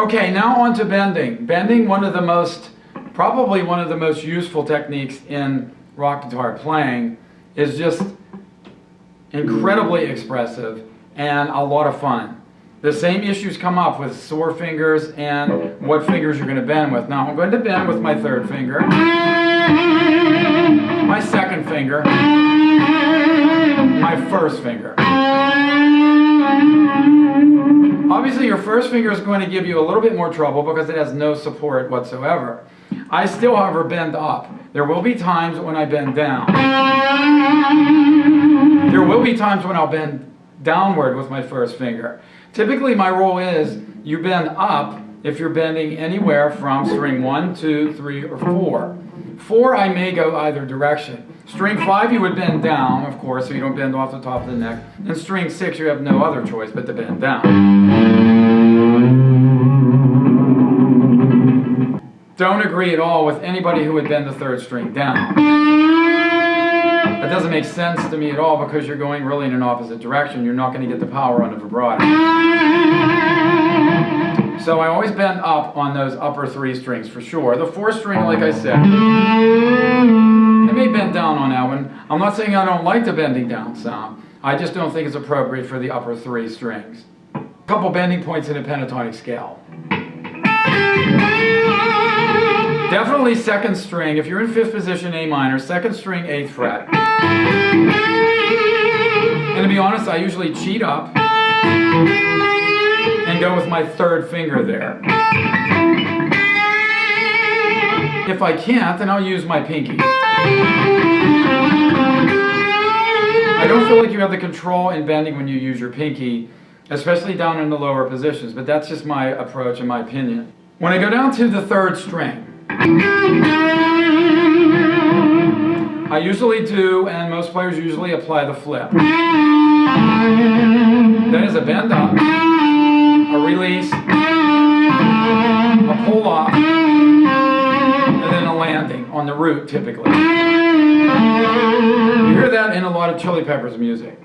Okay, now on to bending. Bending, probably one of the most useful techniques in rock guitar playing, is just incredibly expressive and a lot of fun. The same issues come up with sore fingers and what fingers you're going to bend with. Now I'm going to bend with my third finger, my second finger, my first finger. Obviously your first finger is going to give you a little bit more trouble because it has no support whatsoever. I still, however, bend up. There will be times when I bend down. There will be times when I'll bend downward with my first finger. Typically my rule is you bend up if you're bending anywhere from string 1, 2, 3, or 4. 4 I may go either direction. String 5 you would bend down, of course, so you don't bend off the top of the neck. And string 6 you have no other choice but to bend down. Don't agree at all with anybody who would bend the third string down. That doesn't make sense to me at all because you're going really in an opposite direction. You're not going to get the power on the vibrato. So I always bend up on those upper 3 strings for sure. The 4th string, like I said, I may bend down on that one. I'm not saying I don't like the bending down sound. I just don't think it's appropriate for the upper 3 strings. A couple bending points in a pentatonic scale. Definitely 2nd string. If you're in 5th position A minor, 2nd string, 8th fret. And to be honest, I usually cheat up and go with my 3rd finger there. If I can't, then I'll use my pinky. I don't feel like you have the control in bending when you use your pinky, especially down in the lower positions, but that's just my approach and my opinion. When I go down to the 3rd string, I usually do, and most players usually apply the flip. That is a bend up, a release, a pull off, and then a landing on the root typically. You hear that in a lot of Chili Peppers music,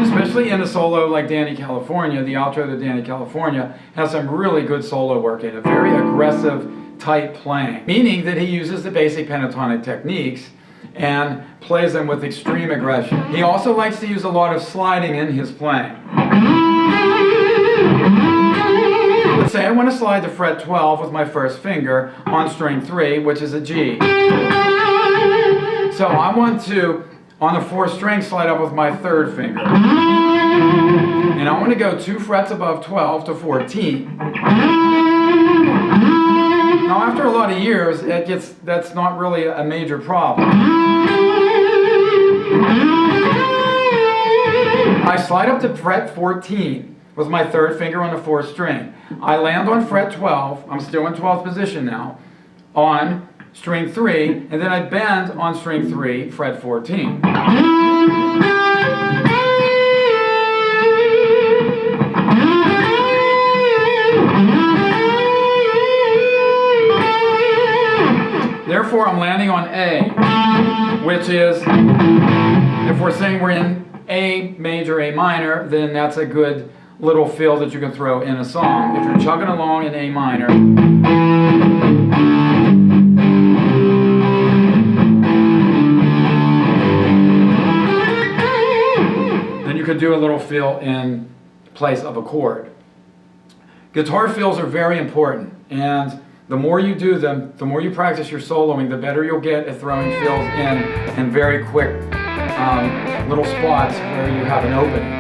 especially in a solo like Danny California. The outro to Danny California has some really good solo work in it, very aggressive type playing, meaning that he uses the basic pentatonic techniques and plays them with extreme aggression. He also likes to use a lot of sliding in his playing. Let's say I want to slide to fret 12 with my first finger on string 3, which is a G. So I want to, on the 4th string, slide up with my 3rd finger. And I want to go 2 frets above 12 to 14. Now after a lot of years, that's not really a major problem. I slide up to fret 14 with my 3rd finger on the 4th string. I land on fret 12, I'm still in 12th position now, on string 3, and then I bend on string 3, fret 14. Therefore, I'm landing on A, which is, if we're saying we're in A major, A minor, then that's a good little fill that you can throw in a song. If you're chugging along in A minor, then you could do a little fill in place of a chord. Guitar fills are very important, and the more you do them, the more you practice your soloing, the better you'll get at throwing fills in very quick little spots where you have an opening.